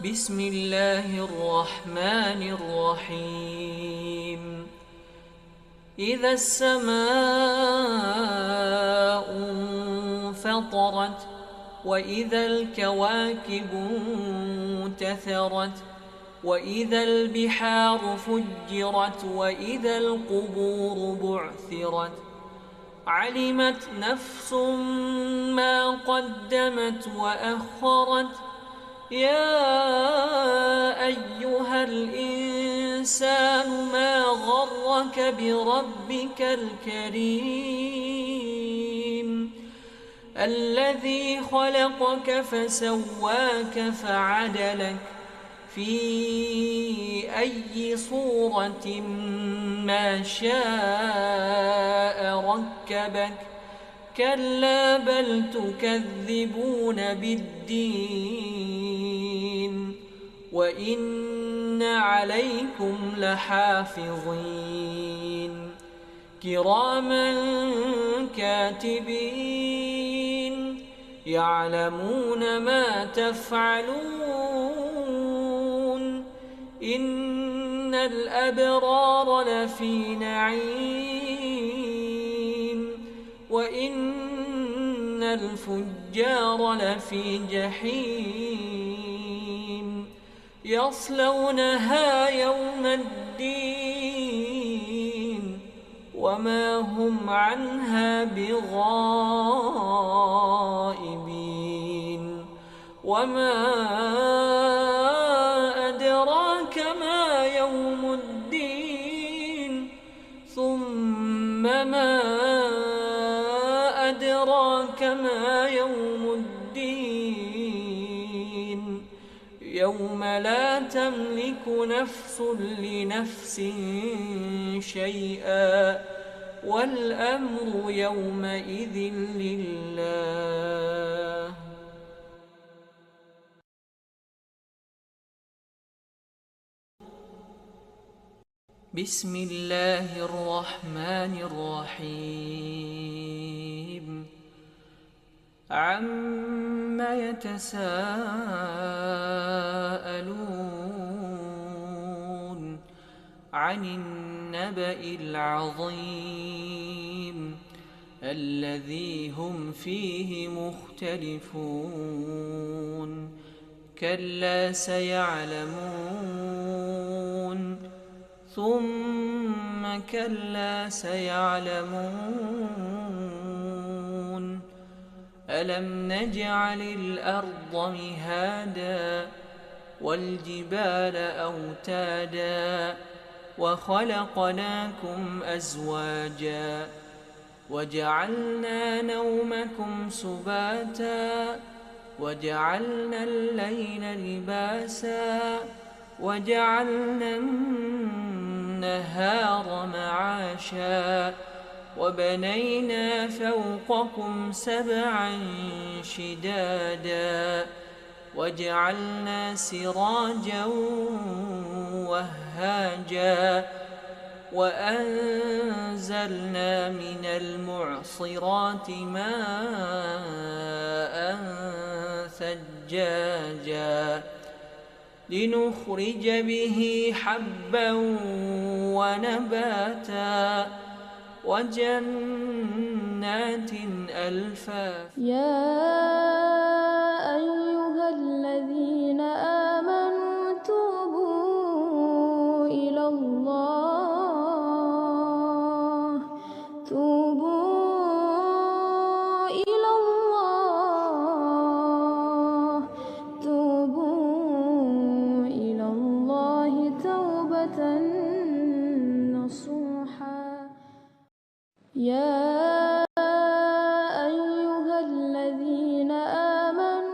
بسم الله الرحمن الرحيم. إذا السماء انفطرت وإذا الكواكب انتثرت وإذا البحار فجرت وإذا القبور بعثرت علمت نفس ما قدمت وأخرت يا أيها الإنسان ما غرك بربك الكريم الذي خلقك فسواك فعدلك في أي صورة ما شاء ركبك كلا بل تكذبون بالدين وإن عليكم لحافظين كراما كاتبين يعلمون ما تفعلون إن الأبرار لفي نعيم وإن الفجار لفي جحيم يصلونها يوم الدين وما هم عنها بغائبين وما أدراك ما يوم الدين ثم ما أدراك ما يوم الدين يوم لا تملك نفس لنفس شيئا والأمر يومئذ لله. بسم الله الرحمن الرحيم. عم يتساءلون عن النبأ العظيم الذي هم فيه مختلفون كلا سيعلمون ثم كلا سيعلمون ألم نجعل الأرض مهادا والجبال أوتادا وخلقناكم أزواجا وجعلنا نومكم سباتا وجعلنا الليل لباسا وجعلنا النهار معاشا وبنينا فوقكم سبعا شدادا وجعلنا سراجا وهاجا وأنزلنا من المعصرات ماء ثجاجا لنخرج به حبا ونباتا وجنات ألفافا. يا أيها الذين آمنوا توبوا إلى الله توبوا إلى الله توبوا إلى الله توبة نصوحا. يا أيها الذين آمنوا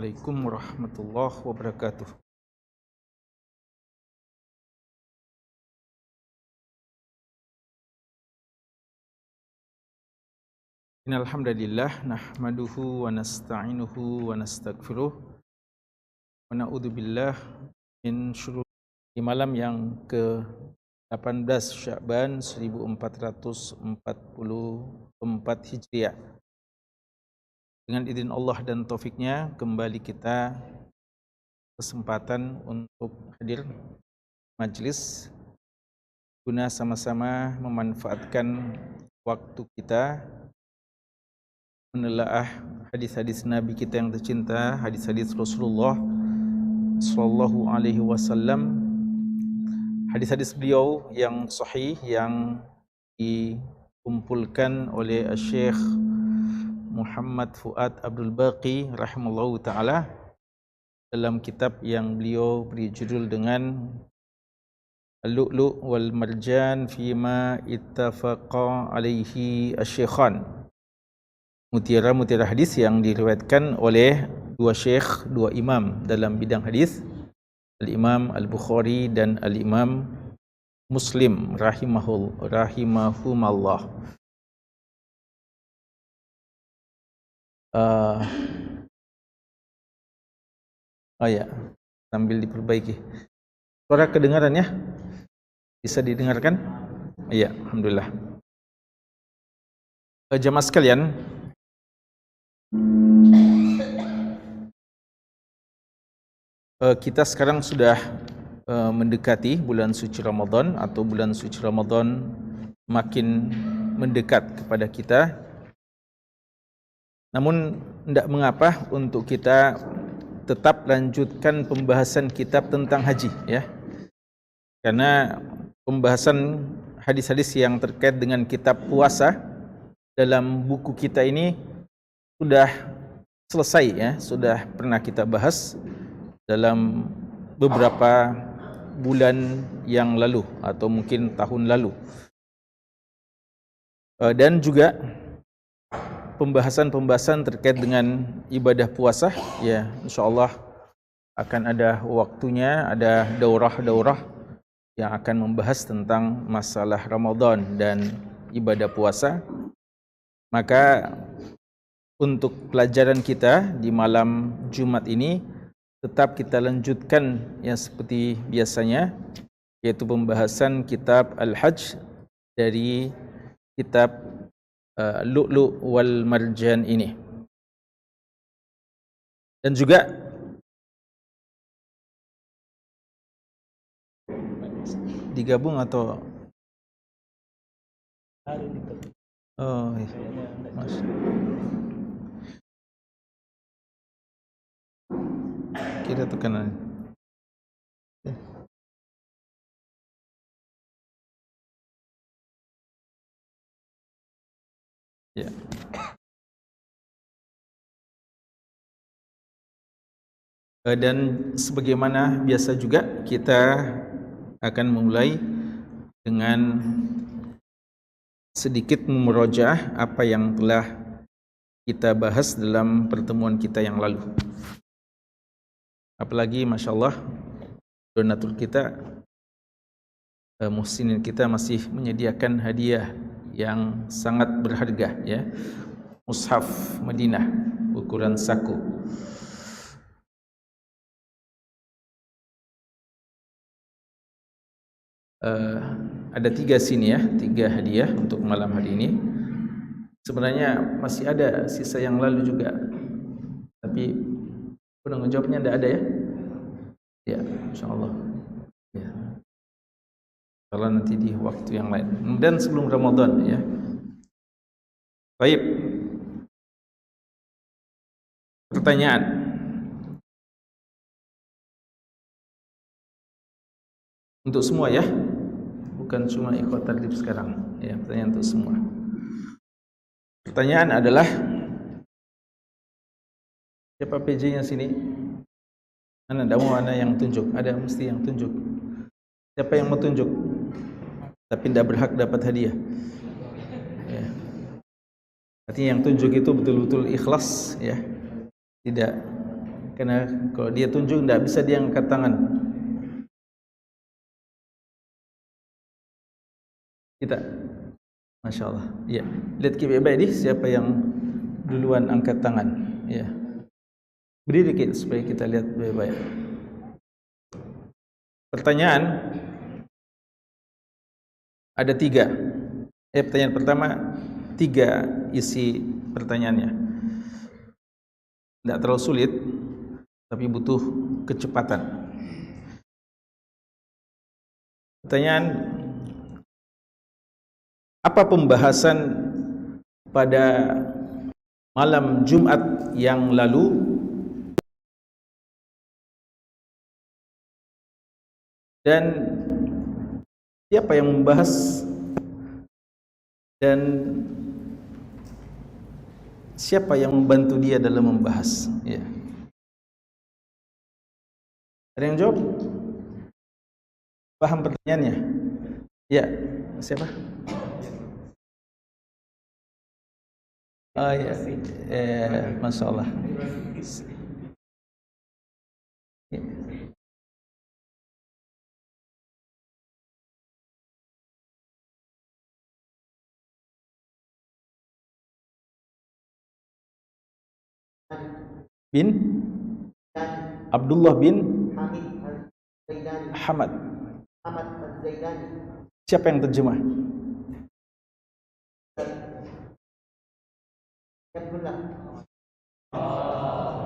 Waalaikumsalam warahmatullahi wabarakatuh. Innal hamdalillah nahmaduhu wa nasta'inuhu wa nastaghfiruh wa na'udzu billah min syururi. Di malam yang ke-18 Sya'ban 1444 Hijriah, dengan izin Allah dan taufiknya kembali kita kesempatan untuk hadir majlis guna sama-sama memanfaatkan waktu kita menelaah hadis-hadis Nabi kita yang tercinta, hadis-hadis Rasulullah sallallahu alaihi wasallam, hadis-hadis beliau yang sahih yang dikumpulkan oleh Syekh Muhammad Fuad Abdul Baqi rahimallahu taala dalam kitab yang beliau beri judul dengan Al-Lu'lu' wal Marjan fima ittafaqa alaihi asy-syaikhan. Mutiara-mutiara hadis yang diriwayatkan oleh dua syekh, dua imam dalam bidang hadis, Al-Imam Al-Bukhari dan Al-Imam Muslim rahimahumallah. Ya, sambil diperbaiki. Suara kedengaran ya? Bisa didengarkan? Iya, alhamdulillah. Jamaah sekalian, kita sekarang sudah mendekati bulan suci Ramadan, atau bulan suci Ramadan makin mendekat kepada kita. Namun tidak mengapa untuk kita tetap lanjutkan pembahasan kitab tentang haji ya. Karena pembahasan hadis-hadis yang terkait dengan kitab puasa dalam buku kita ini sudah selesai ya, sudah pernah kita bahas dalam beberapa bulan yang lalu atau mungkin tahun lalu. Dan juga pembahasan-pembahasan terkait dengan ibadah puasa ya, insyaallah akan ada waktunya, ada daurah-daurah yang akan membahas tentang masalah Ramadan dan ibadah puasa. Maka untuk pelajaran kita di malam Jumat ini tetap kita lanjutkan yang seperti biasanya, yaitu pembahasan kitab Al-Hajj dari kitab Lu'lu' wal Marjan ini. Dan juga digabung atau ya. Kira tekanan. Ya. Dan sebagaimana biasa juga kita akan memulai dengan sedikit memurojaah apa yang telah kita bahas dalam pertemuan kita yang lalu. Apalagi Masya Allah, donatur kita, muhsinin kita masih menyediakan hadiah yang sangat berharga ya, mushaf Madinah ukuran saku. Ada 3 sini ya, 3 hadiah untuk malam hari ini. Sebenarnya masih ada sisa yang lalu juga, tapi penanggung jawabnya tidak ada ya. Ya, insyaallah. Ya. Kalau nanti di waktu yang lain. Dan sebelum Ramadan ya. Baik. Pertanyaan. Untuk semua ya. Bukan cuma ikhwat tadrib sekarang. Ya, pertanyaan untuk semua. Pertanyaan adalah, siapa PJ-nya sini? Mana ada mau ada yang tunjuk? Ada mesti yang tunjuk. Siapa yang mau tunjuk? Tapi tidak berhak dapat hadiah. Ya. Artinya yang tunjuk itu betul-betul ikhlas ya. Tidak, karena kalau dia tunjuk tidak bisa dia angkat tangan. Kita Masya Allah. Ya, lihat baik-baik di siapa yang duluan angkat tangan. Ya, beri dikit supaya kita lihat baik-baik. Pertanyaan ada 3. Pertanyaan pertama 3 isi pertanyaannya. Tidak terlalu sulit, tapi butuh kecepatan. Pertanyaan, apa pembahasan pada malam Jumat yang lalu dan siapa yang membahas dan siapa yang membantu dia dalam membahas? Ya. Ada yang jawab? Paham pertanyaannya? Ya, siapa? Oh ya, Masya Allah. Bin Abdullah bin Hamad. Siapa yang terjemah?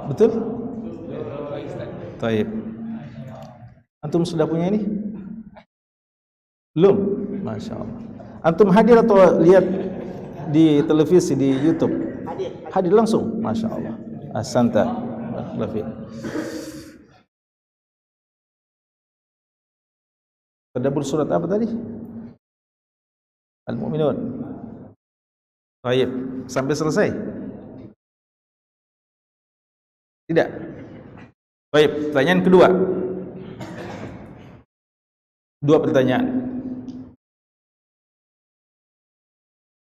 Betul? Taib. Antum sudah punya ini? Belum? Masya Allah. Antum hadir atau lihat di televisi, di YouTube? Hadir langsung? Masya Allah. Asanta. Tadabbur surat apa tadi? Al-Mu'minun. Taib. Sampai selesai? Tidak. Baik, pertanyaan kedua. 2 pertanyaan.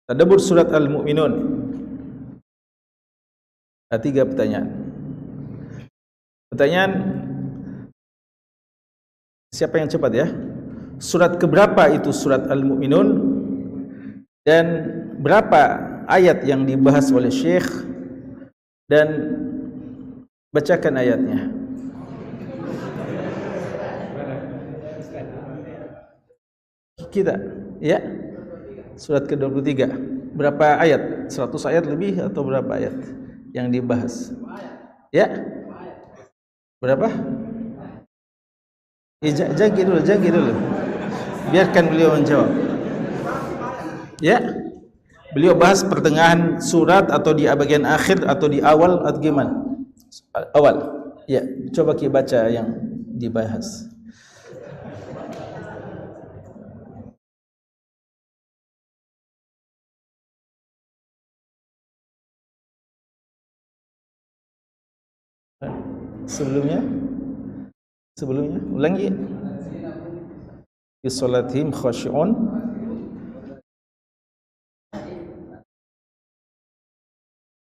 Tadabbur surat Al-Mu'minun. Ada 3 pertanyaan. Pertanyaan, siapa yang cepat ya? Surat keberapa itu surat Al-Mu'minun? Dan berapa ayat yang dibahas oleh Syekh? Dan bacakan ayatnya. Kita, ya. Surat ke-23. Berapa ayat? 100 ayat lebih atau berapa ayat yang dibahas? Ya. Berapa? Jagi dulu. Biarkan beliau menjawab. Ya. Beliau bahas pertengahan surat atau di bagian akhir atau di awal atau gimana? Awal. Ya, coba kita baca yang dibahas. Sebelumnya ulangi. Fi salatihim khashi'un.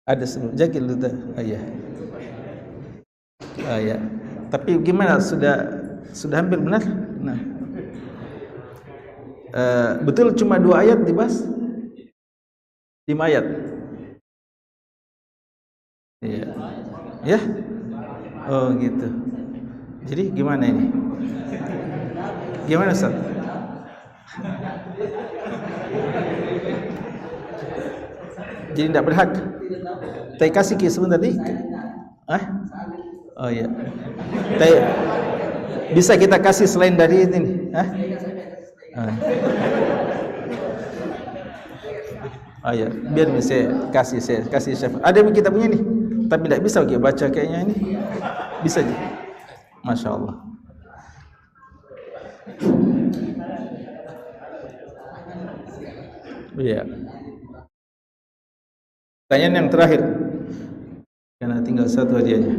Ada sebelum jagi dulu dah. Ya. Tapi gimana, sudah hampir benar? Nah. Betul cuma 2 ayat dibahas? 5 ayat. Iya. Ya? Oh gitu. Jadi gimana ini? Gimana Ustaz? Jadi tidak berhak. Saya kasih kisah tadi. Oh iya. Bisa kita kasih selain dari ini? Ya, biar saya kasih chef. Ada yang kita punya nih, tapi tidak bisa kita baca kayaknya ini. Bisa aja. Masya Allah. Iya. Pertanyaan yang terakhir, karena tinggal 1 hadiahnya.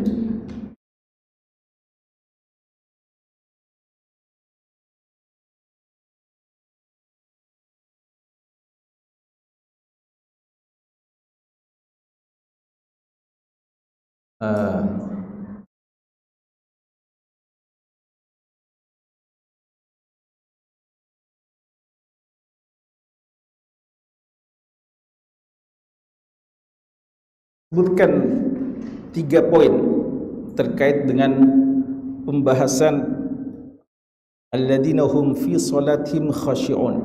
sebutkan 3 poin terkait dengan pembahasan alladzina hum fi salatihim khashi'un.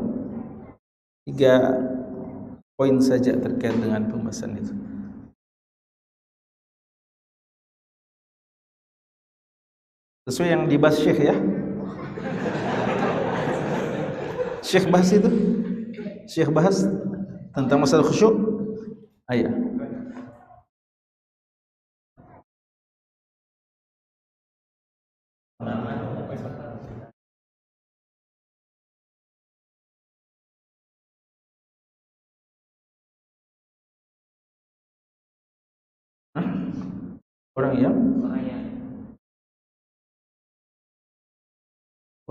3 poin saja terkait dengan pembahasan itu. Sesuai yang dibahas Syekh ya. Syekh bahas itu. Syekh bahas tentang masalah khusyuk. Ayah. Orang yang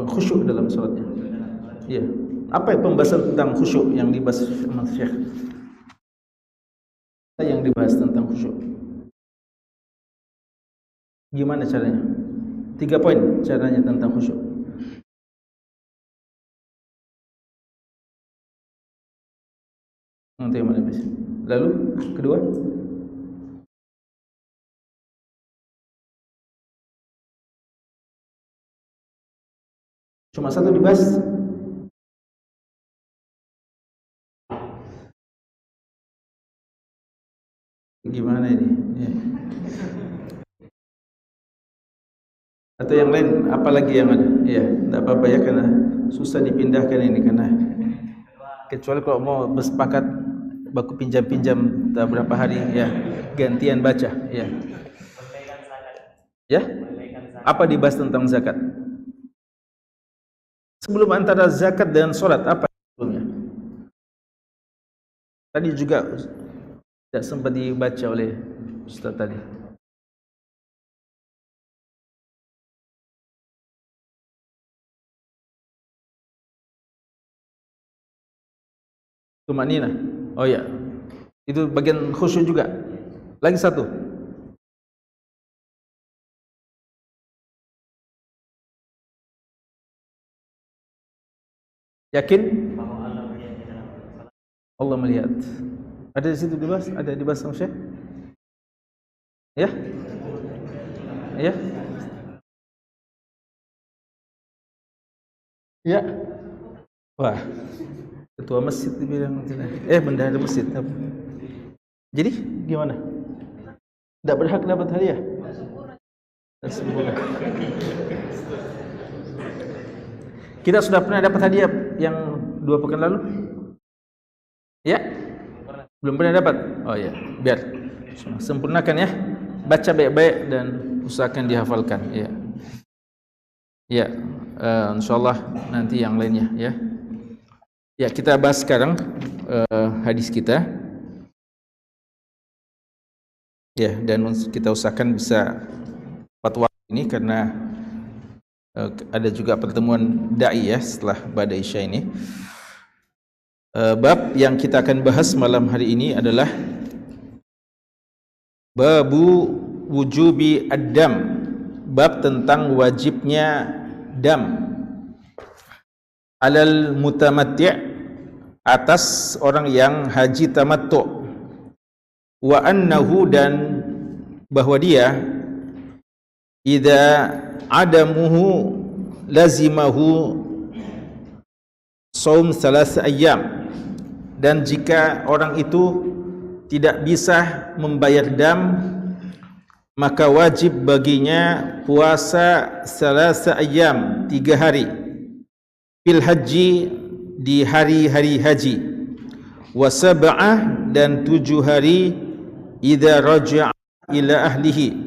khusyuk dalam salatnya. Iya. Apa pembahasan tentang khusyuk yang dibahas sama Syekh? Yang dibahas tentang khusyuk. Gimana caranya? 3 poin caranya tentang khusyuk. Nanti yang mana bisa. Lalu kedua? Cuma satu dibahas. Gimana ini? Ya. Atau yang lain, apalagi yang ada? Ya, tidak apa-apa ya, karena susah dipindahkan ini, karena kecuali kalau mau bersepakat baku pinjam-pinjam berapa hari ya, gantian baca ya. Ya? Apa dibahas tentang zakat? Sebelum antara zakat dan sholat, apa sebelumnya? Tadi juga tidak sempat dibaca oleh Ustaz tadi. Tumanina. Oh ya. Itu bagian khusyuk juga. Lagi satu. Yakin? Allah melihat. Ada di situ dibahas? Ada dibahas sama Syekh? Ya? Ya? Ya? Wah. Ketua masjid dibilang bendahara masjid. Jadi gimana? Tidak berhak dapat hadiah? Kita sudah pernah dapat hadiah yang 2 pekan lalu? Ya? Belum pernah dapat? Oh ya, biar sempurnakan ya. Baca baik-baik dan usahakan dihafalkan ya. Ya, insyaallah nanti yang lainnya ya. Ya, kita bahas sekarang hadis kita. Ya, dan kita usahakan bisa tepat waktu ini karena ada juga pertemuan dai ya setelah badai Isya ini. Bab yang kita akan bahas malam hari ini adalah babu wujubi ad-dam, bab tentang wajibnya dam alal mutamatti' atas orang yang haji tamattu', wa annahu dan bahwa dia idza adamuhu lazimahu saum 3 ayyam, dan jika orang itu tidak bisa membayar dam maka wajib baginya puasa 3 ayyam 3 hari fil haji di hari-hari haji, wa 7 dan 7 hari idza raja'a ila ahlihi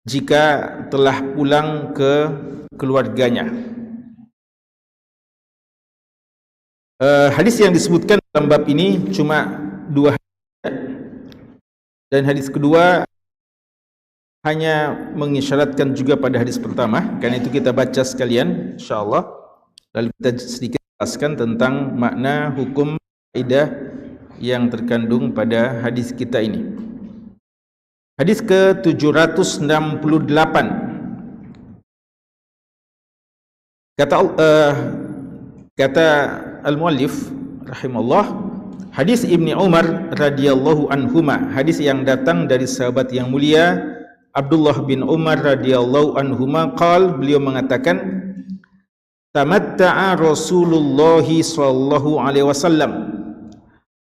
jika telah pulang ke keluarganya. Hadis yang disebutkan dalam bab ini cuma 2 hadis, dan hadis kedua hanya mengisyaratkan juga pada hadis pertama. Karena itu kita baca sekalian insyaallah, lalu kita sedikit jelaskan tentang makna hukum kaidah yang terkandung pada hadis kita ini. Hadis ke-768. Kata al-muallif rahimahullah, hadis Ibni Umar radhiyallahu anhuma, hadis yang datang dari sahabat yang mulia Abdullah bin Umar radhiyallahu anhuma beliau mengatakan, tamatta'a Rasulullah sallallahu alaihi wasallam,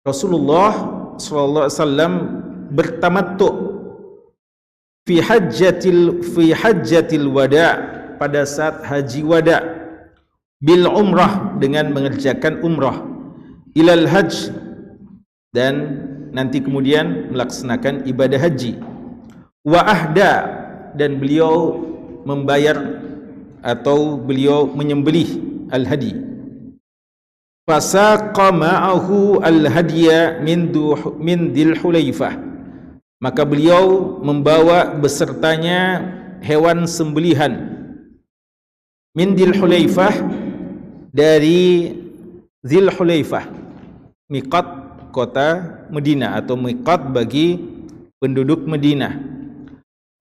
Rasulullah sallallahu alaihi wasallam bertamattu fi hajjatil wada', pada saat haji wada', bil umrah, dengan mengerjakan umrah, ilal hajj, dan nanti kemudian melaksanakan ibadah haji, wa ahda, dan beliau membayar atau beliau menyembelih al-hadi, fasaqa ma'ahu al-hadiya min Dhul Hulaifah, maka beliau membawa besertanya hewan sembelihan min Dhul Hulaifah, dari Dhul Hulaifah, miqat kota Madinah atau miqat bagi penduduk Madinah.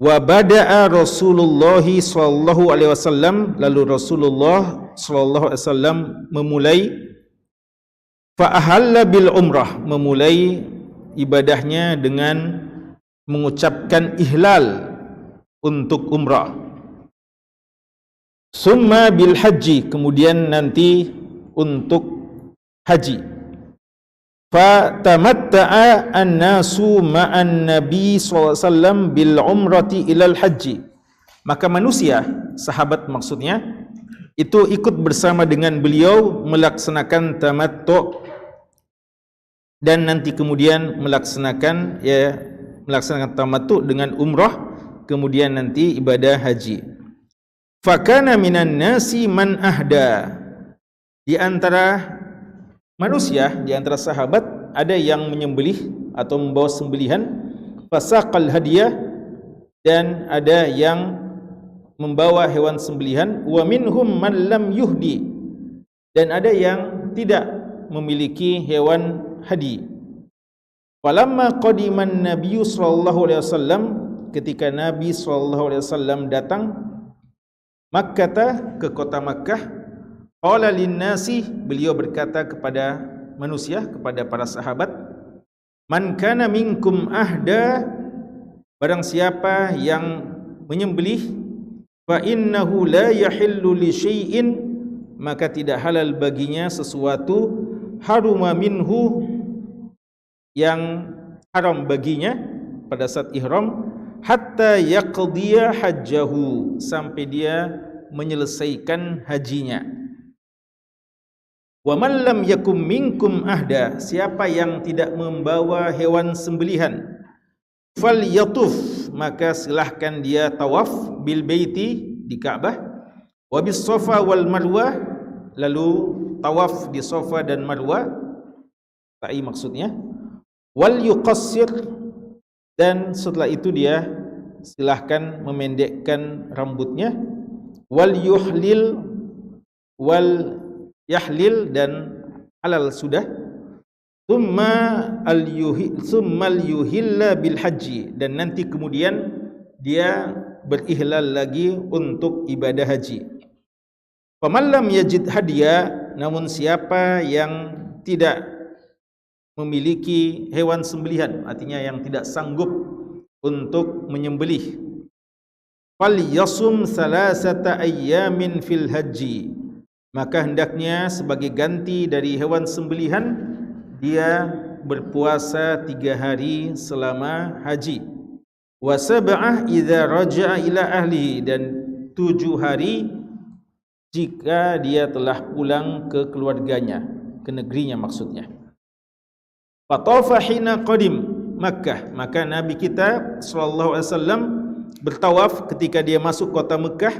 Wa bada'a Rasulullah sallallahu alaihi wasallam, lalu Rasulullah sallallahu alaihi wasallam memulai, fa ahalla bil umrah, memulai ibadahnya dengan mengucapkan ihlal untuk umrah. Summa bil haji, kemudian nanti untuk haji. Fa tamatta'a an-nasu ma'an nabi sallallahu alaihi wasallam bil umrati ilal haji, maka manusia, sahabat maksudnya, itu ikut bersama dengan beliau melaksanakan tamattu, dan nanti kemudian melaksanakan tamattu dengan umrah, kemudian nanti ibadah haji. Fakana minan nasi man ahda, di antara manusia, di antara sahabat ada yang menyembelih atau membawa sembelihan, fasaqal hadiyah, dan ada yang membawa hewan sembelihan, wa minhum man lam yuhdi, dan ada yang tidak memiliki hewan hadi. Falamma qadiman Nabi sallallahu alaihi wasallam, ketika Nabi sallallahu alaihi wasallam datang Makkah, ke kota Makkah, qala linnasi, beliau berkata kepada manusia, kepada para sahabat, man kana minkum ahda, barang siapa yang menyembelih, fa innahu la yahillu li syai'in, maka tidak halal baginya sesuatu, haruma minhu, yang haram baginya pada saat ihram, hatta yaqdiya hajjahu, sampai dia menyelesaikan hajinya. Wa man lam yakum minkum ahda, siapa yang tidak membawa hewan sembelihan, fal yatuf, maka silahkan dia tawaf, bil baiti, di Ka'bah, wa bis Safa wal Marwah, lalu tawaf di Safa dan Marwah, sa'i maksudnya, wal yuqassir, dan setelah itu dia silahkan memendekkan rambutnya, wal yuhlil, wal yahlil, dan halal sudah, thumma al-yuhilla bil haji, dan nanti kemudian dia berihlal lagi untuk ibadah haji. Faman lam yajid hadiya, namun siapa yang tidak memiliki hewan sembelihan, artinya yang tidak sanggup untuk menyembelih, fal yasum salasata ayyamin fil haji, maka hendaknya sebagai ganti dari hewan sembelihan dia berpuasa 3 hari selama haji, wa sab'ah idza raja'a ila ahlihi, dan 7 hari jika dia telah pulang ke keluarganya, ke negerinya maksudnya. Fatafa hina qadim Makkah, maka Nabi kita sallallahu alaihi wasallam bertawaf ketika dia masuk kota Mekah,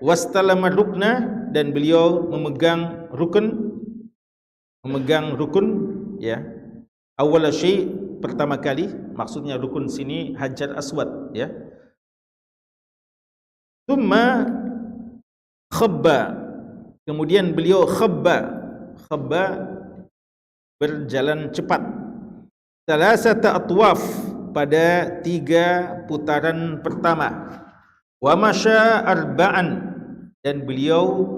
wastalama rukna, dan beliau memegang rukun, ya, awal syai', pertama kali, maksudnya rukun sini Hajar Aswad, ya. Thumma khabba, kemudian beliau khabba berjalan cepat, salasata atwaf, pada 3 putaran pertama, wa masya arba'an, dan beliau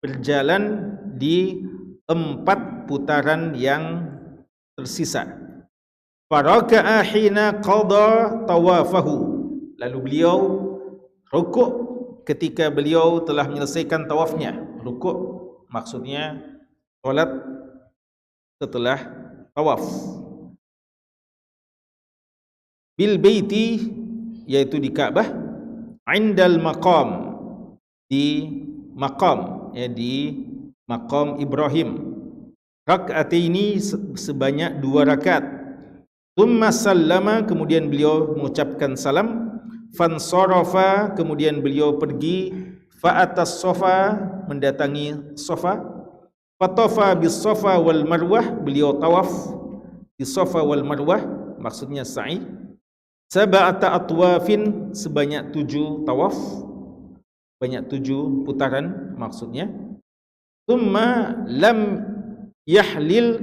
berjalan di 4 putaran yang tersisa. Faraka'a hina qada tawafahu. Lalu beliau rukuk ketika beliau telah menyelesaikan tawafnya. Rukuk maksudnya salat setelah tawaf. Bil baiti, yaitu di Ka'bah, indal maqam, di maqam, ya, di maqam Ibrahim. Rak'ataini, sebanyak 2 rakaat. Tsumma sallama, kemudian beliau mengucapkan salam. Fansarafa, kemudian beliau pergi. Fa'atas sofa, mendatangi sofa. Fatafa bis sofa wal marwah, beliau tawaf di sofa wal marwah, maksudnya sa'i. Sab'ata atwafin, sebanyak 7 tawaf, banyak 7 putaran maksudnya. Tsumma lam yahlil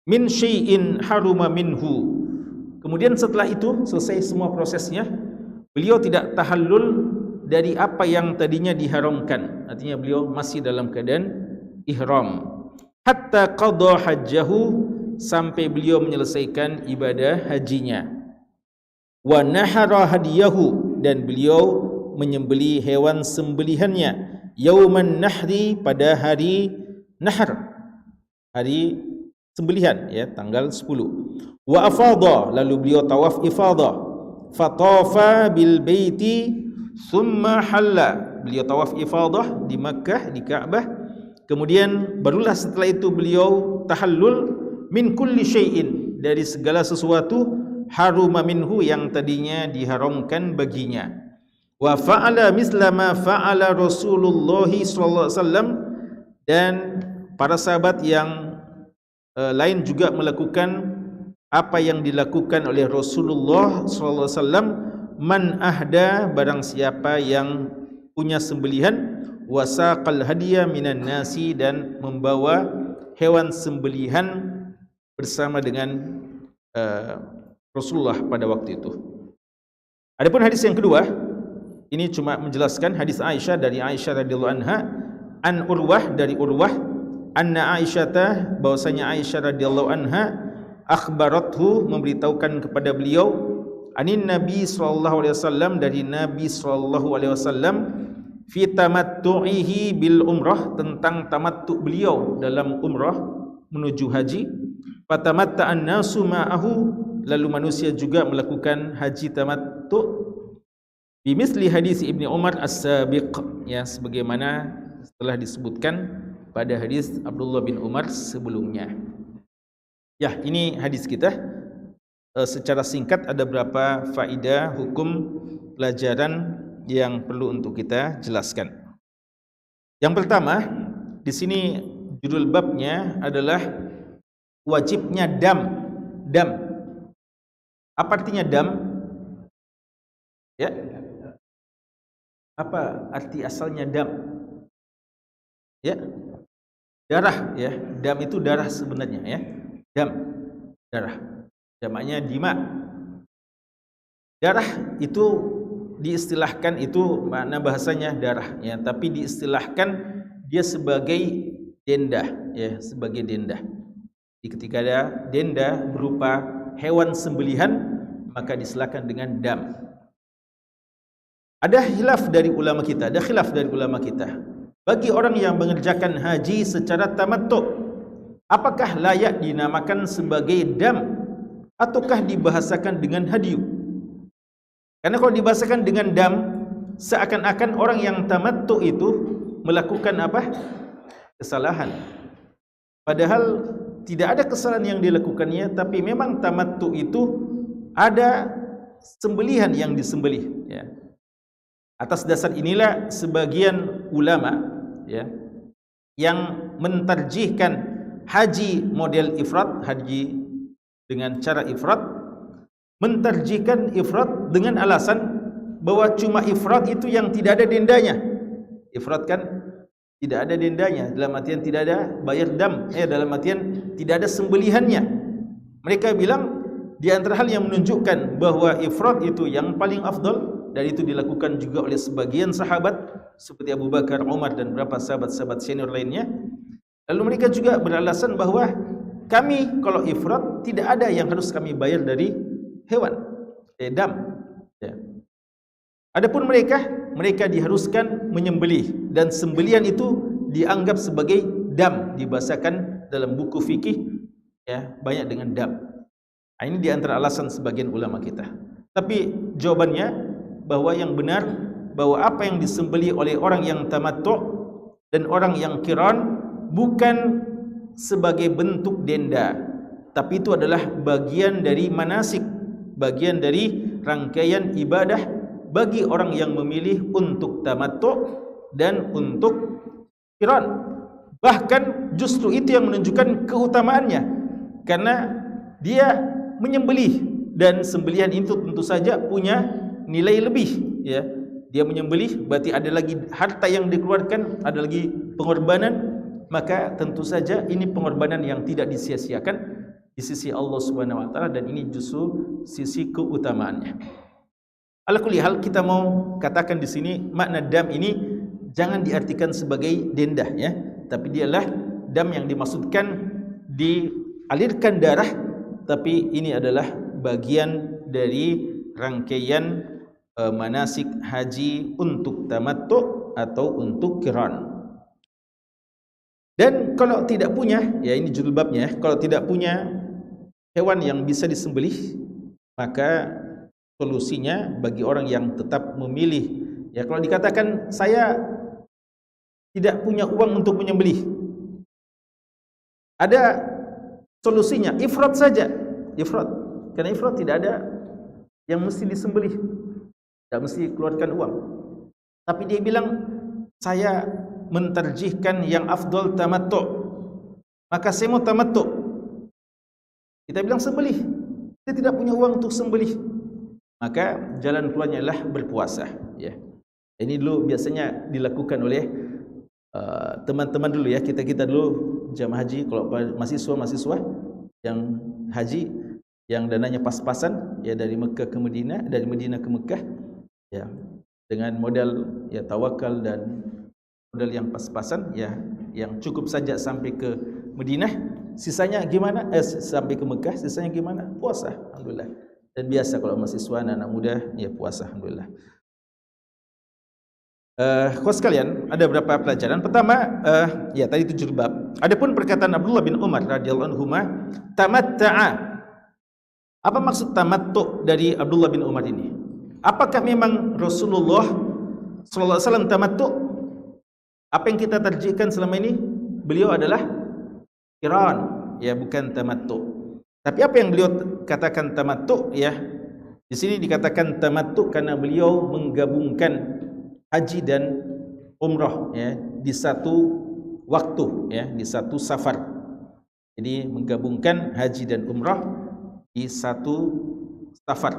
min syai'in haruma minhu. Kemudian setelah itu selesai semua prosesnya, beliau tidak tahallul dari apa yang tadinya diharamkan. Artinya beliau masih dalam keadaan ihram. Hatta qada hajjahu, sampai beliau menyelesaikan ibadah hajinya. Wa nahara hadiyahu, dan beliau menyembelih hewan sembelihannya. Yauman nahri, pada hari nahar, hari sembelihan, ya, tanggal 10. Wa afadha, lalu beliau tawaf ifadah. Fatafa bil baiti thumma halla, beliau tawaf ifadah di Makkah, di Ka'bah. Kemudian barulah setelah itu beliau tahallul min kulli syai'in, dari segala sesuatu haruma minhu, yang tadinya diharamkan baginya. Wa fa'ala misla ma fa'ala Rasulullah sallallahu alaihi wasallam, dan para sahabat yang lain juga melakukan apa yang dilakukan oleh Rasulullah sallallahu alaihi wasallam. Man ahda, barang siapa yang punya sembelihan. Wasaqal hadiya minan nasi, dan membawa hewan sembelihan bersama dengan Rasulullah pada waktu itu. Adapun hadis yang kedua, ini cuma menjelaskan hadis Aisyah, dari Aisyah radhiyallahu anha, an Urwah, dari Urwah, anna Aisyah, bahwasanya Aisyah radhiyallahu anha, akhbarathu, memberitahukan kepada beliau, anin Nabi sallallahu alaihi wasallam, dari Nabi sallallahu alaihi wasallam, fi tamattu'ihi bil umrah, tentang tamattu beliau dalam umrah menuju haji. Fatamatta'an nasu ma'ahu, lalu manusia juga melakukan haji tamattu. Bimisli hadis Ibnu Umar as-sabiq, ya, sebagaimana telah disebutkan pada hadis Abdullah bin Umar sebelumnya. Ya, ini hadis kita. Secara singkat ada beberapa faedah hukum pelajaran yang perlu untuk kita jelaskan. Yang pertama, di sini judul babnya adalah wajibnya dam. Dam. Apa artinya dam? Ya. Apa arti asalnya dam? Ya. Darah, ya. Dam itu darah sebenarnya, ya. Dam, darah. Jamaknya dima. Darah itu diistilahkan, itu makna bahasanya darah, ya, tapi diistilahkan dia sebagai denda, ya, sebagai denda. Jadi ketika ada denda berupa hewan sembelihan, maka diistilahkan dengan dam. Ada khilaf dari ulama kita, bagi orang yang mengerjakan haji secara tamattu, apakah layak dinamakan sebagai dam ataukah dibahasakan dengan hadiyu? Karena kalau dibahasakan dengan dam, seakan-akan orang yang tamattu itu melakukan apa? Kesalahan. Padahal tidak ada kesalahan yang dilakukannya, tapi memang tamattu itu ada sembelihan yang disembelih, ya. Atas dasar inilah sebagian ulama, ya, yang mentarjihkan haji model ifrad, haji dengan cara ifrad, mentarjihkan ifrad dengan alasan bahwa cuma ifrad itu yang tidak ada dendanya. Ifrad kan tidak ada dendanya, dalam artian tidak ada bayar dam, dalam artian tidak ada sembelihannya. Mereka bilang di antara hal yang menunjukkan bahwa ifrad itu yang paling afdal, dan itu dilakukan juga oleh sebagian sahabat seperti Abu Bakar, Umar, dan beberapa sahabat-sahabat senior lainnya. Lalu mereka juga beralasan bahwa kami kalau ifrat tidak ada yang harus kami bayar dari hewan, dam. Ya. Adapun mereka diharuskan menyembelih, dan sembelihan itu dianggap sebagai dam, dibahasakan dalam buku fikih ya banyak dengan dam. Ini di antara alasan sebagian ulama kita. Tapi jawabannya bahwa yang benar bahwa apa yang disembelih oleh orang yang tamattu' dan orang yang qiran bukan sebagai bentuk denda, tapi itu adalah bagian dari manasik, bagian dari rangkaian ibadah bagi orang yang memilih untuk tamattu' dan untuk qiran. Bahkan justru itu yang menunjukkan keutamaannya, karena dia menyembelih, dan sembelihan itu tentu saja punya nilai lebih ya. Dia menyembelih berarti ada lagi harta yang dikeluarkan, ada lagi pengorbanan, maka tentu saja ini pengorbanan yang tidak disia-siakan di sisi Allah Subhanahu wa taala, dan ini justru sisi keutamaannya. Ala kulli hal, kita mau katakan di sini makna dam ini jangan diartikan sebagai denda ya, tapi dialah dam yang dimaksudkan dialirkan darah, tapi ini adalah bagian dari rangkaian manasik haji untuk tamattu' atau untuk qiran. Dan kalau tidak punya, ya ini judul babnya, kalau tidak punya hewan yang bisa disembelih, maka solusinya bagi orang yang tetap memilih, ya kalau dikatakan saya tidak punya uang untuk menyembelih, ada solusinya, ifrat saja, ifrat. Karena ifrat tidak ada yang mesti disembelih, tidak mesti keluarkan uang. Tapi dia bilang, saya mentarjihkan yang afdol tamattu', maka saya mau tamattu'. Kita bilang sembelih, dia tidak punya uang untuk sembelih, maka jalan keluarnya adalah berpuasa. Ya, ini dulu biasanya dilakukan oleh teman-teman dulu ya, kita dulu jamaah haji, kalau mahasiswa yang haji yang dananya pas-pasan ya, dari Mekah ke Madinah, dari Madinah ke Mekah ya, dengan modal ya tawakal dan modal yang pas-pasan ya, yang cukup saja sampai ke Madinah, sisanya gimana? Sampai ke Mekah, sisanya gimana? Puasa, alhamdulillah. Dan biasa kalau mahasiswa anak muda ya puasa, alhamdulillah. Khusus sekalian, ada beberapa pelajaran. Pertama, ya tadi 7 bab. Adapun perkataan Abdullah bin Umar radhiyallahu anhu, tamatta'a. Apa maksud tamattu' dari Abdullah bin Umar ini? Apakah memang Rasulullah sallallahu alaihi wasallam tamattu'? Apa yang kita tarjihkan selama ini? Beliau adalah qiran, ya bukan tamattu'. Tapi apa yang beliau katakan tamattu' ya? Di sini dikatakan tamattu' karena beliau menggabungkan haji dan umrah ya di satu waktu ya, di satu safar. Jadi menggabungkan haji dan umrah di satu safar.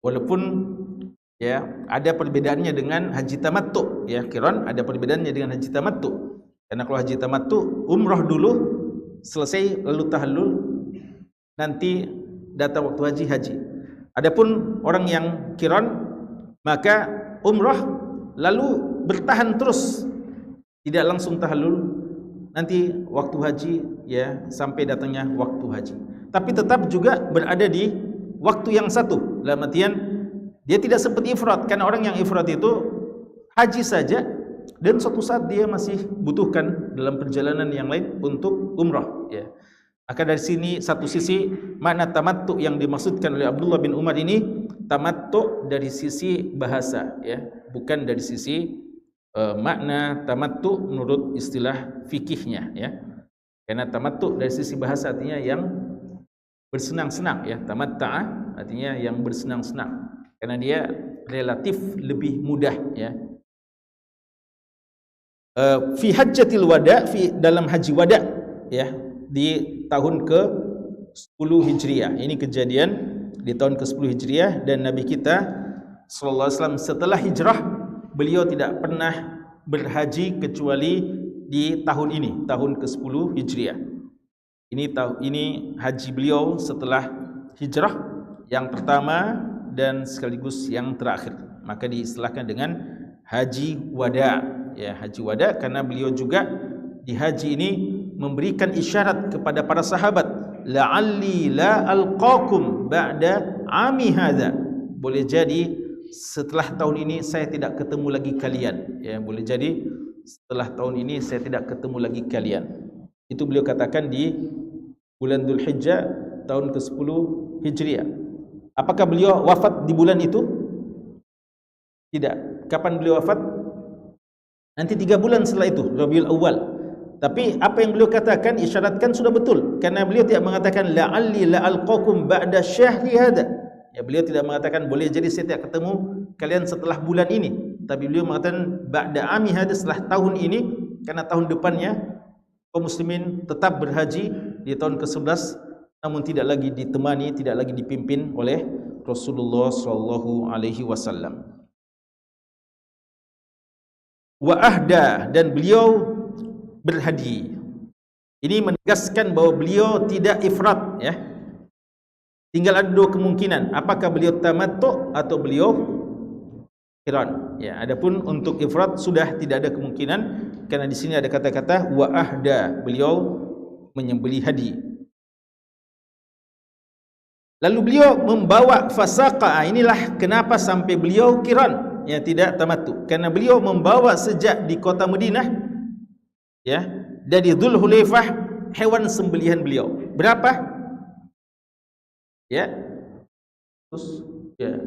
Walaupun ya ada perbedaannya dengan haji tamattu ya, qiran ada perbedaannya dengan haji tamattu. Karena kalau haji tamattu umrah dulu selesai lalu tahallul, nanti datang waktu haji. Adapun orang yang qiran maka umrah lalu bertahan terus, tidak langsung tahallul, nanti waktu haji ya sampai datangnya waktu haji. Tapi tetap juga berada di waktu yang satu. Dalam artian dia tidak seperti ifrat, karena orang yang ifrat itu haji saja dan suatu saat dia masih butuhkan dalam perjalanan yang lain untuk umrah ya. Maka dari sini satu sisi makna tamattu yang dimaksudkan oleh Abdullah bin Umar ini tamattu dari sisi bahasa ya, bukan dari sisi makna tamattu menurut istilah fikihnya ya. Karena tamattu dari sisi bahasa artinya yang bersenang-senang ya, tamatta'a artinya yang bersenang-senang, karena dia relatif lebih mudah ya. Fi hajjatil wada, fi dalam haji wada ya, di tahun ke-10 Hijriah. Ini kejadian di tahun ke-10 Hijriah, dan Nabi kita sallallahu alaihi wasallam setelah hijrah beliau tidak pernah berhaji kecuali di tahun ini, tahun ke-10 Hijriah. Ini haji beliau setelah hijrah yang pertama dan sekaligus yang terakhir. Maka diistilahkan dengan haji wada ya, haji wada karena beliau juga di haji ini memberikan isyarat kepada para sahabat, la'alli la alqakum ba'da ami hadza. Boleh jadi setelah tahun ini saya tidak ketemu lagi kalian. Ya, boleh jadi setelah tahun ini saya tidak ketemu lagi kalian. Itu beliau katakan di bulan Dzulhijjah tahun ke-10 Hijriah. Apakah beliau wafat di bulan itu? Tidak. Kapan beliau wafat? Nanti 3 bulan setelah itu, Rabiul Awal. Tapi apa yang beliau katakan, isyaratkan sudah betul. Karena beliau tidak mengatakan la'alli la'alqakum ba'da syahri hadza. Ya, beliau tidak mengatakan boleh jadi saya tidak ketemu kalian setelah bulan ini. Tapi beliau mengatakan ba'da ami hadza, setelah tahun ini, karena tahun depannya kaum muslimin tetap berhaji di tahun ke-11, namun tidak lagi ditemani, tidak lagi dipimpin oleh Rasulullah sallallahu alaihi wasallam. Wa ahda, dan beliau berhadi. Ini menegaskan bahawa beliau tidak ifrat, ya. Tinggal ada 2 kemungkinan, apakah beliau tamattu atau beliau qiran. Ya, adapun untuk ifrat sudah tidak ada kemungkinan, karena di sini ada kata-kata wa ahda, beliau menyembelih hadi. Lalu beliau membawa fasaqa. Inilah kenapa sampai beliau qiran, ya, tidak tamattu, karena beliau membawa sejak di kota Madinah, ya, dari Dzulhulaifah hewan sembelihan beliau. Berapa? Ya. Terus ya.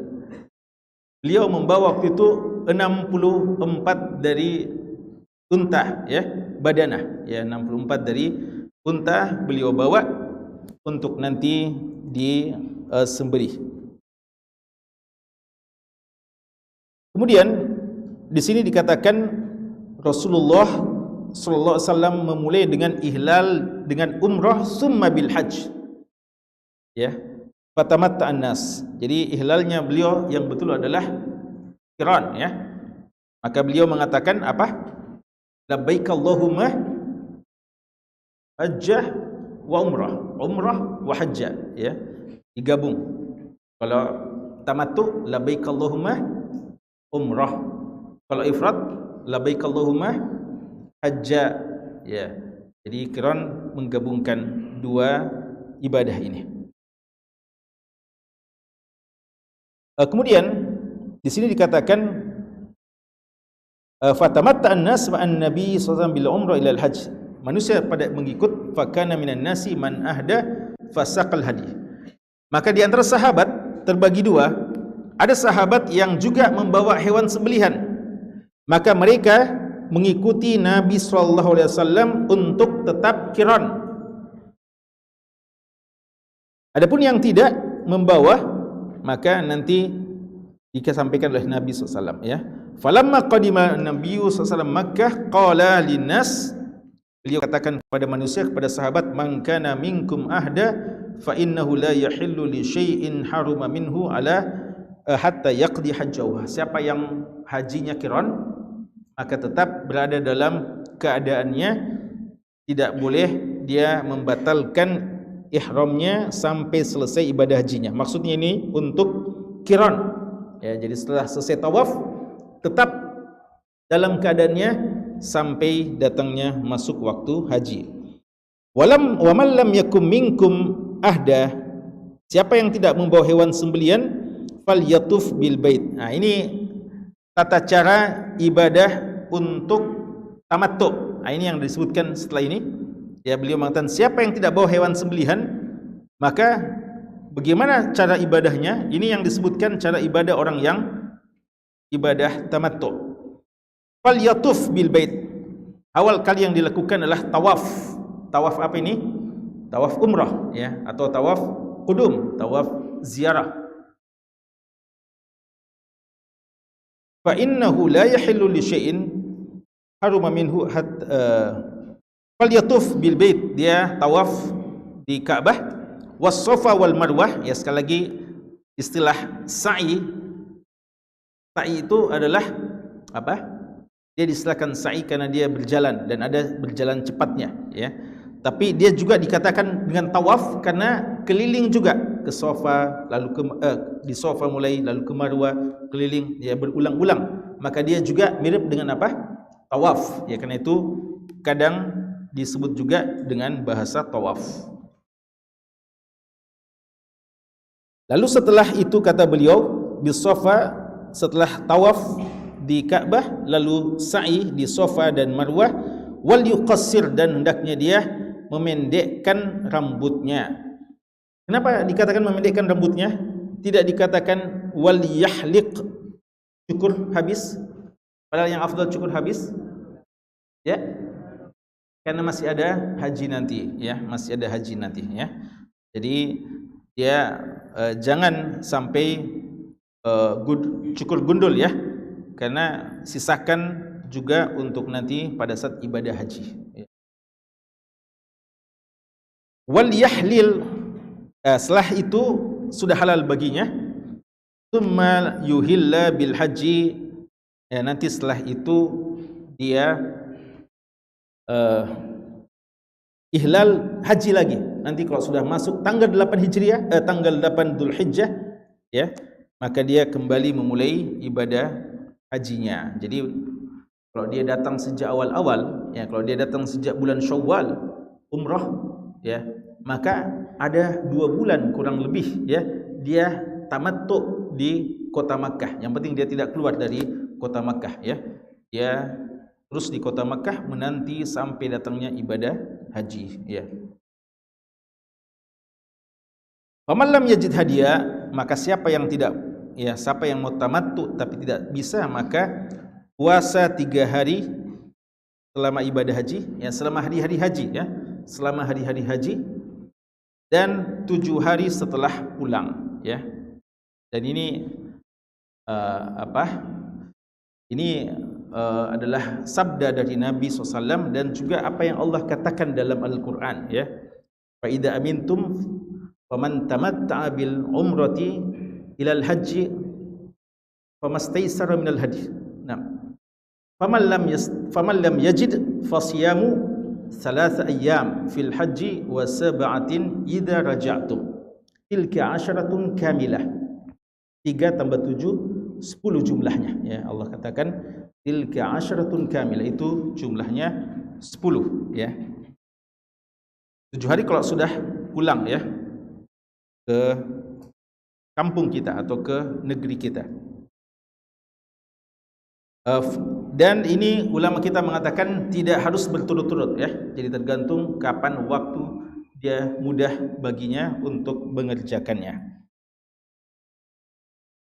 Beliau membawa waktu itu 64 dari unta, ya, badanah, ya, 64 dari unta beliau bawa untuk nanti disembelih. Kemudian di sini dikatakan Rasulullah sallallahu alaihi wasallam memulai dengan ihlal dengan umrah summa bil hajj. Ya, fatamatta'an nas. Jadi ihlalnya beliau yang betul adalah qiran, ya. Maka beliau mengatakan apa? Labbaik Allahumma hajjah wa umrah, umrah wa hajjah, ya. Digabung. Kalau tamattu labbaik Allahumma umrah. Kalau ifrad labbaik Allahumma hajja, ya. Jadi qiran menggabungkan 2 ibadah ini. Kemudian di sini dikatakan fatamatta'an nas ma'an nabi sallallahu alaihi wasallam bil umrah ila al hajj. Manusia pada mengikut, fakana minan nasi man ahda fasaqal hadi. Maka di antara sahabat terbagi 2. Ada sahabat yang juga membawa hewan sembelihan, maka mereka mengikuti Nabi sallallahu alaihi wasallam untuk tetap qiran. Adapun yang tidak membawa, maka nanti disampaikan oleh Nabi SAW, ya. Falamma qadima Nabi SAW Makkah qala linnas, beliau katakan kepada manusia, kepada sahabat, man kana minkum ahda fa innahu la yahillu li syai'in haruma minhu ala hatta yaqdi hajjahu. Siapa yang hajinya qiran, maka tetap berada dalam keadaannya, tidak boleh dia membatalkan ihramnya sampai selesai ibadah hajinya. Maksudnya ini untuk qiran, ya. Jadi setelah selesai tawaf tetap dalam keadaannya sampai datangnya masuk waktu haji. Walam wa man lam yakum minkum ahda, siapa yang tidak membawa hewan sembelian, falyatuf bil bait. Nah, ini tata cara ibadah untuk tamattu. Nah, ini yang disebutkan setelah ini. Ya, beliau mengatakan siapa yang tidak bawa hewan sembelihan, maka bagaimana cara ibadahnya? Ini yang disebutkan cara ibadah orang yang ibadah tamattu. Fal yatuf bil bait. Awal kali yang dilakukan adalah tawaf. Tawaf apa ini? Tawaf umrah, ya, atau tawaf qudum, tawaf ziarah. Fa innahu la yahillu li syai'in haruma minhu fal yatuf bil bait, dia tawaf di Ka'bah, was Safa wal Marwah, ya. Sekali lagi istilah sa'i. Sa'i itu adalah apa? Dia distilahkan sa'i karena dia berjalan dan ada berjalan cepatnya, ya. Tapi dia juga dikatakan dengan tawaf karena keliling juga ke Safa, lalu ke di Safa mulai, lalu ke Marwah, keliling, ya, berulang-ulang. Maka dia juga mirip dengan apa? Tawaf, ya. Karena itu kadang disebut juga dengan bahasa tawaf. Lalu setelah itu kata beliau, bisafa, setelah tawaf di Ka'bah, lalu sa'i di Safa dan Marwah, wal yuqassir, dan hendaknya dia memendekkan rambutnya. Kenapa dikatakan memendekkan rambutnya? Tidak dikatakan wal yahliq, cukur habis, padahal yang afdal cukur habis, ya, karena masih ada haji nanti, ya, masih ada haji nanti, ya. Jadi dia jangan sampai cukur gundul, ya, karena sisakan juga untuk nanti pada saat ibadah haji, ya. Wal yahlil, setelah itu sudah halal baginya, tsumma yuhilla bil haji, ya, nanti setelah itu dia ihlal haji lagi. Nanti kalau sudah masuk tanggal 8 Hijriah, tanggal 8 Dzulhijjah, ya, maka dia kembali memulai ibadah hajinya. Jadi kalau dia datang sejak awal-awal, ya, kalau dia datang sejak bulan Syawal umrah, ya, maka ada 2 bulan kurang lebih, ya, dia tamattu di kota Makkah. Yang penting dia tidak keluar dari kota Makkah, ya. Dia terus di kota Makkah menanti sampai datangnya ibadah haji, ya. Faman lam yajid hadiya, maka siapa yang tidak, ya, siapa yang mau tamattu tapi tidak bisa, maka puasa 3 hari selama ibadah haji, ya, selama hari-hari haji, ya, selama hari-hari haji, dan 7 hari setelah pulang, ya. Dan ini ini adalah sabda dari Nabi SAW dan juga apa yang Allah katakan dalam Al-Quran, ya. Fa idza amintum faman tamatta'a bil umrati ilal haji famastaysara minal hadi. Nah, faman lam yajid fasiyamu 3 ayyam fil haji wa 7 idza raja'tum. Tilka 10 kamilah. 3 tambah 7 10 jumlahnya, ya. Allah katakan tilka 10 kamilah, itu jumlahnya 10, ya. 7 hari kalau sudah pulang, ya, ke kampung kita atau ke negeri kita. Dan ini ulama kita mengatakan tidak harus berturut-turut, ya. Jadi tergantung kapan waktu dia mudah baginya untuk mengerjakannya.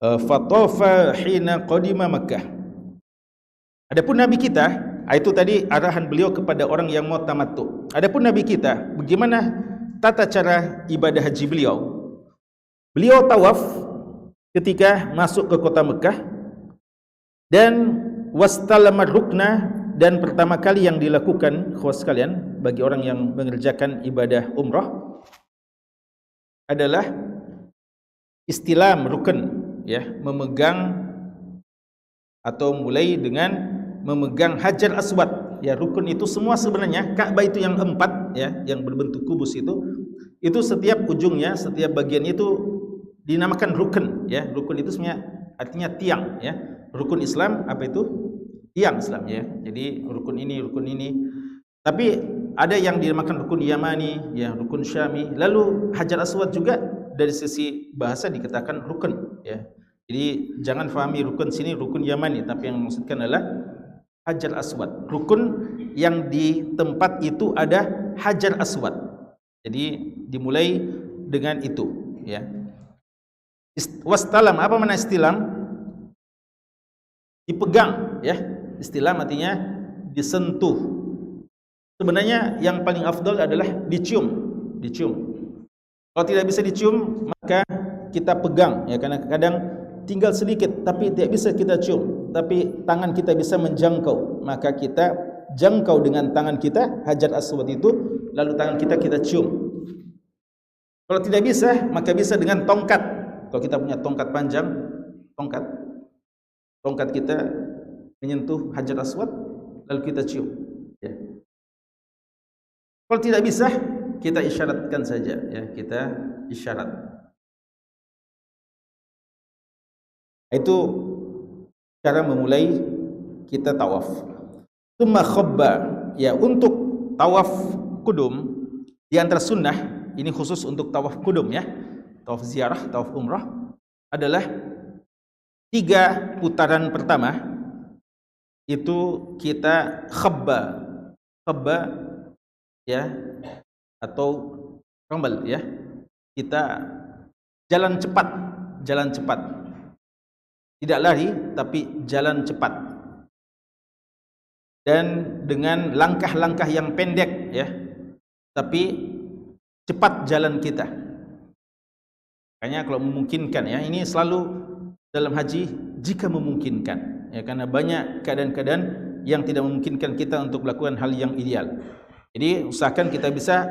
Fatafa hina qadima Makkah. Adapun Nabi kita, itu tadi arahan beliau kepada orang yang mau tamattu. Adapun Nabi kita, bagaimana tata cara ibadah haji beliau? Beliau tawaf ketika masuk ke kota Mekah, dan wastalamar rukna, dan pertama kali yang dilakukan, khawas sekalian, bagi orang yang mengerjakan ibadah umrah, adalah istilam rukun, ya, memegang atau mulai dengan memegang Hajar Aswad, ya. Rukun itu semua sebenarnya, Ka'bah itu yang 4, ya, yang berbentuk kubus itu setiap ujungnya, setiap bagian itu dinamakan rukun, ya. Rukun itu sebenarnya artinya tiang, ya. Rukun Islam apa itu? Tiang Islam, ya. Jadi rukun ini, rukun ini. Tapi ada yang dinamakan rukun Yamani, ya, rukun Syami. Lalu Hajar Aswad juga dari sisi bahasa dikatakan rukun, ya. Jadi jangan fahami rukun sini rukun Yamani, tapi yang maksudkan adalah Hajar Aswad. Rukun yang di tempat itu ada Hajar Aswad. Jadi dimulai dengan itu, ya. Wastalam, apa makna istilam? Dipegang, ya. Istilam artinya disentuh. Sebenarnya yang paling afdal adalah dicium. Kalau tidak bisa dicium, maka kita pegang, ya, karena kadang tinggal sedikit tapi tidak bisa kita cium, tapi tangan kita bisa menjangkau, maka kita jangkau dengan tangan kita Hajar Aswad itu, lalu tangan kita cium. Kalau tidak bisa, maka bisa dengan tongkat. Kalau kita punya tongkat panjang, tongkat kita menyentuh Hajar Aswad, lalu kita cium, ya. Kalau tidak bisa, kita isyaratkan saja, ya, kita isyarat. Itu cara memulai kita tawaf. Tsumma khabba, ya, untuk tawaf kudum di antara sunnah, ini khusus untuk tawaf kudum ya, tawaf ziarah, tawaf umrah, adalah 3 putaran pertama itu kita khabba ya, atau rambal ya, kita jalan cepat, tidak lari tapi jalan cepat, dan dengan langkah-langkah yang pendek ya, tapi cepat jalan kita. Makanya kalau memungkinkan ya, ini selalu dalam haji jika memungkinkan ya, karena banyak keadaan-keadaan yang tidak memungkinkan kita untuk melakukan hal yang ideal. Jadi usahakan kita bisa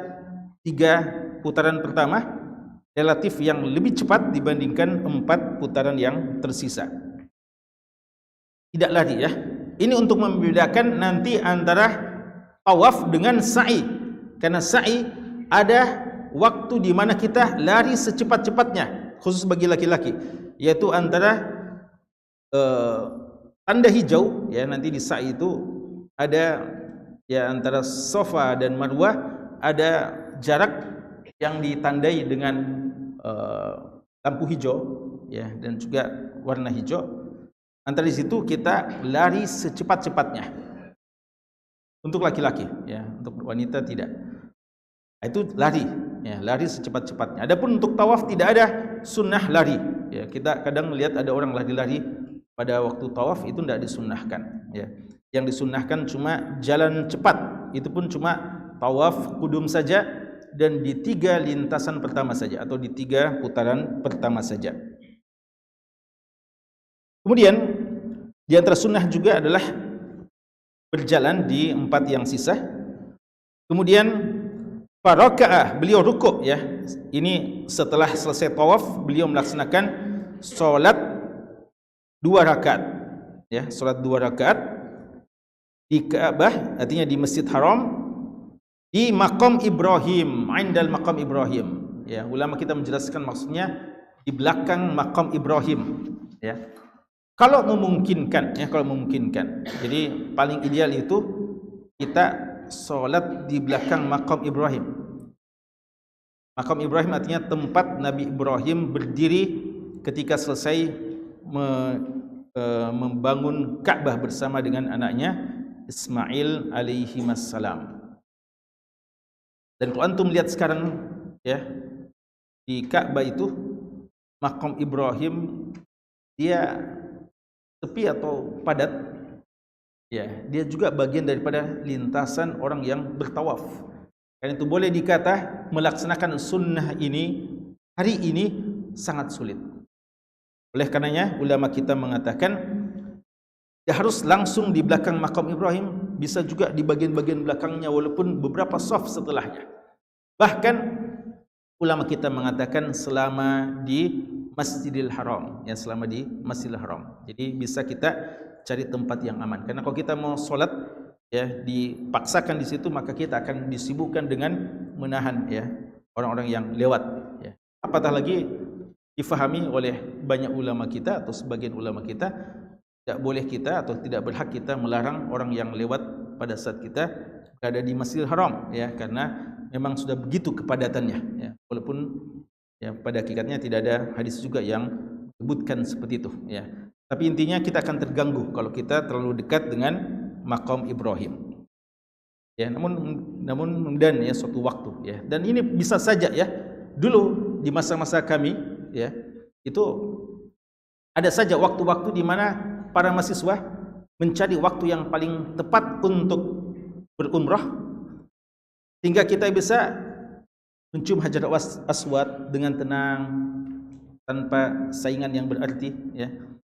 3 putaran pertama relatif yang lebih cepat dibandingkan 4 putaran yang tersisa. Tidak lari ya. Ini untuk membedakan nanti antara tawaf dengan sa'i. Karena sa'i ada waktu di mana kita lari secepat-cepatnya, khusus bagi laki-laki, yaitu antara tanda hijau ya, nanti di sa'i itu ada ya, antara Safa dan Marwah ada jarak yang ditandai dengan lampu hijau ya, dan juga warna hijau. Antara di situ kita lari secepat-cepatnya untuk laki-laki ya, untuk wanita tidak. Itu lari ya, lari secepat-cepatnya. Adapun untuk tawaf tidak ada sunnah lari ya. Kita kadang melihat ada orang lari-lari pada waktu tawaf, itu tidak disunnahkan ya. Yang disunnahkan cuma jalan cepat, itu pun cuma tawaf kudum saja, dan di 3 lintasan pertama saja, atau di 3 putaran pertama saja. Kemudian di antara sunnah juga adalah berjalan di 4 yang sisa. Kemudian farakaah, beliau rukuk ya. Ini setelah selesai tawaf, beliau melaksanakan solat 2 rakaat ya, solat 2 rakaat di Ka'bah, artinya di Masjid Haram, di Maqam Ibrahim, indal Maqam Ibrahim ya. Ulama kita menjelaskan maksudnya di belakang Maqam Ibrahim ya. Kalau memungkinkan ya, kalau memungkinkan. Jadi paling ideal itu kita solat di belakang Maqam Ibrahim. Maqam Ibrahim artinya tempat Nabi Ibrahim berdiri ketika selesai membangun Ka'bah bersama dengan anaknya Ismail alaihi wassalam. Dan kalau antum lihat sekarang ya, di Ka'bah itu Maqam Ibrahim dia sepi atau padat ya, dia juga bagian daripada lintasan orang yang bertawaf. Karena itu boleh dikata melaksanakan sunnah ini hari ini sangat sulit. Oleh karenanya ulama kita mengatakan dia harus langsung di belakang Maqam Ibrahim, bisa juga di bagian-bagian belakangnya walaupun beberapa saf setelahnya. Bahkan ulama kita mengatakan selama di Masjidil Haram ya, selama di Masjidil Haram. Jadi bisa kita cari tempat yang aman. Karena kalau kita mau sholat ya, dipaksakan di situ, maka kita akan disibukkan dengan menahan ya orang-orang yang lewat ya. Apatah lagi difahami oleh banyak ulama kita atau sebagian ulama kita, tidak boleh kita atau tidak berhak kita melarang orang yang lewat pada saat kita berada di Masjidil Haram ya, karena memang sudah begitu kepadatannya ya. Walaupun ya pada hakikatnya tidak ada hadis juga yang menyebutkan seperti itu ya. Tapi intinya kita akan terganggu kalau kita terlalu dekat dengan Maqam Ibrahim. Ya, namun dan ya suatu waktu ya. Dan ini bisa saja ya. Dulu di masa-masa kami ya, itu ada saja waktu-waktu di mana para mahasiswa mencari waktu yang paling tepat untuk berumrah sehingga kita bisa mencium Hajar Aswad dengan tenang tanpa saingan yang berarti ya.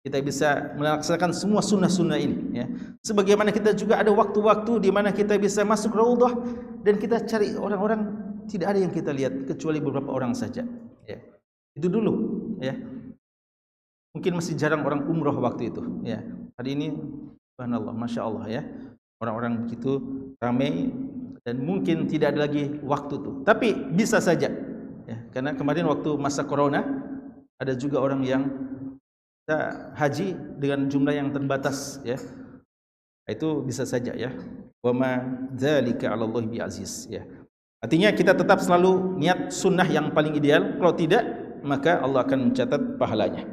Kita bisa melaksanakan semua sunnah-sunnah ini ya. Sebagaimana kita juga ada waktu-waktu di mana kita bisa masuk Raudhah dan kita cari orang-orang, tidak ada yang kita lihat kecuali beberapa orang saja ya. Itu dulu ya. Mungkin masih jarang orang umrah waktu itu ya. Hari ini subhanallah, masya Allah ya, orang-orang begitu ramai dan mungkin tidak ada lagi waktu itu. Tapi bisa saja ya, karena kemarin waktu masa corona ada juga orang yang haji dengan jumlah yang terbatas ya. Itu bisa saja ya. wa ma dzalika 'ala Allah bi'aziz, ya. Artinya kita tetap selalu niat sunnah yang paling ideal. Kalau tidak, maka Allah akan mencatat pahalanya.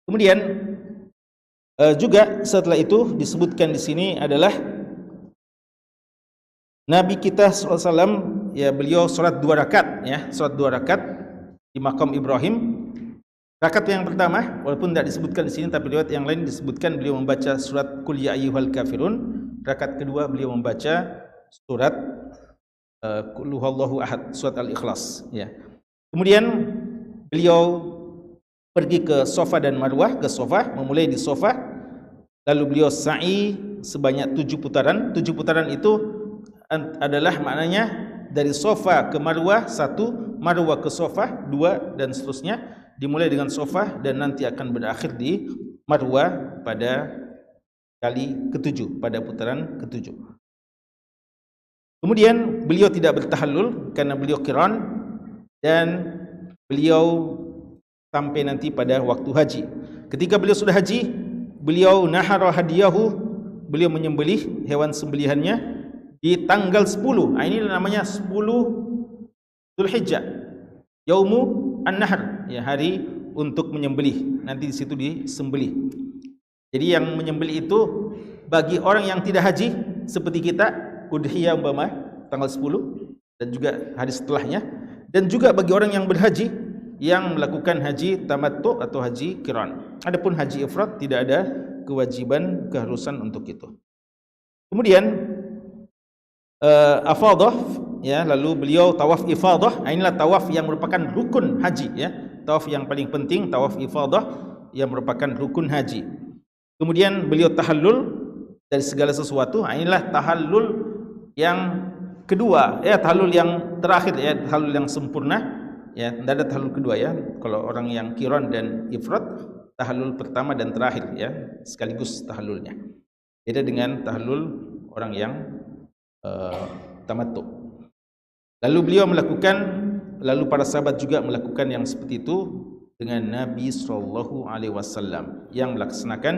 Kemudian juga setelah itu disebutkan di sini adalah Nabi kita SAW, ya, beliau salat 2 rakaat, ya, salat 2 rakaat di makam Ibrahim. Rakaat yang pertama, walaupun tidak disebutkan di sini, tapi riwayat yang lain disebutkan beliau membaca surat Qul ya ayyuhal kafirun. Rakaat kedua beliau membaca surat Qul huwallahu ahad, surat Al-Ikhlas, ya. Kemudian beliau pergi ke Safa dan Marwah, ke Safa, memulai di Safa, lalu beliau sa'i sebanyak 7 putaran. 7 putaran itu adalah maknanya dari Safa ke Marwah 1, Marwah ke Safa 2, dan seterusnya. Dimulai dengan Safa dan nanti akan berakhir di Marwah pada kali ke-7, pada putaran ke-7. Kemudian beliau tidak bertahallul karena beliau qiran, dan beliau sampai nanti pada waktu haji. Ketika beliau sudah haji, beliau nahara hadiyahu, beliau menyembelih hewan sembelihannya di tanggal 10. Ini namanya 10 Zulhijjah, Yaumu An-Nahr, ya, hari untuk menyembelih. Nanti di situ disembelih. Jadi yang menyembelih itu bagi orang yang tidak haji seperti kita, udhiyah umpama tanggal 10 dan juga hari setelahnya, dan juga bagi orang yang berhaji yang melakukan haji tamattu atau haji qiran. Adapun haji ifrad tidak ada kewajiban keharusan untuk itu. Kemudian afadah, ya, lalu beliau tawaf ifadah. Inilah tawaf yang merupakan rukun haji, ya. Tawaf yang paling penting, tawaf ifadah yang merupakan rukun haji. Kemudian beliau tahallul dari segala sesuatu. Inilah tahallul yang kedua, ya, tahallul yang terakhir, ya, tahallul yang sempurna, ya. Tidak ada tahallul kedua, ya. Kalau orang yang qiran dan ifrad, tahallul pertama dan terakhir, ya, sekaligus tahallulnya. Beda dengan tahallul orang yang tamattu. Lalu beliau melakukan, lalu para sahabat juga melakukan yang seperti itu dengan Nabi SAW yang melaksanakan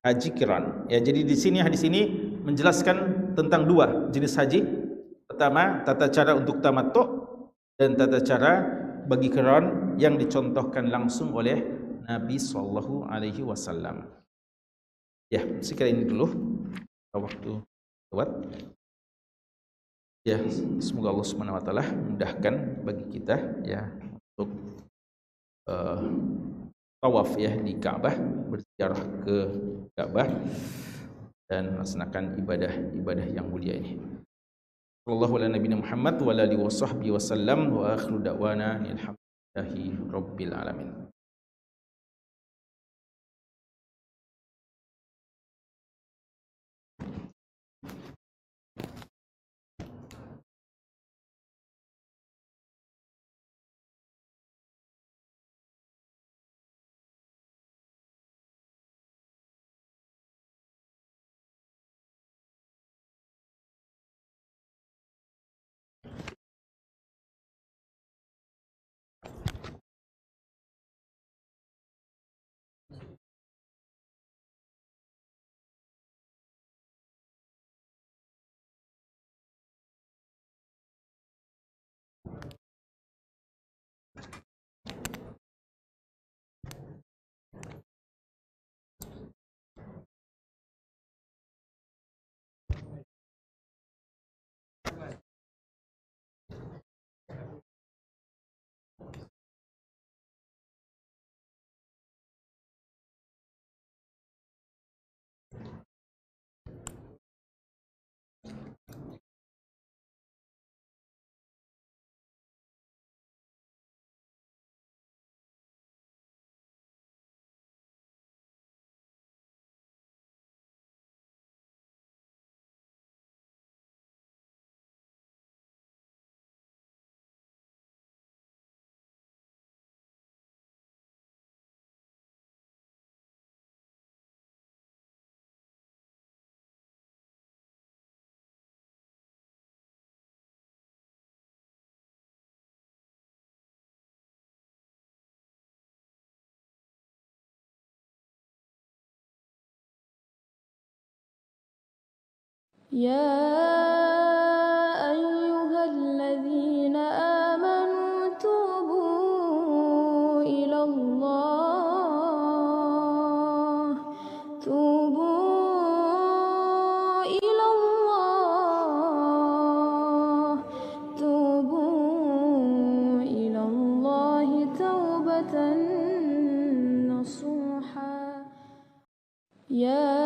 haji qiran. Ya, jadi di sini hadis ini menjelaskan tentang 2 jenis haji. Pertama, tata cara untuk tamattu, dan tata cara bagi qiran yang dicontohkan langsung oleh Nabi SAW. Ya, sekali ini dulu, waktu lewat. Ya, semoga Allah Subhanahu wa taala mudahkan bagi kita, ya, untuk tawaf, ya, di Ka'bah, berziarah ke Ka'bah dan melaksanakan ibadah yang mulia ini. Sallallahu ala nabiyina Muhammad wa ala alihi washabbihi wasallam, wa akhiru da'wana alhamdulillahi rabbil alamin. يا أيها الذين آمنوا توبوا إلى الله توبوا إلى الله توبوا إلى الله توبة نصوحا يا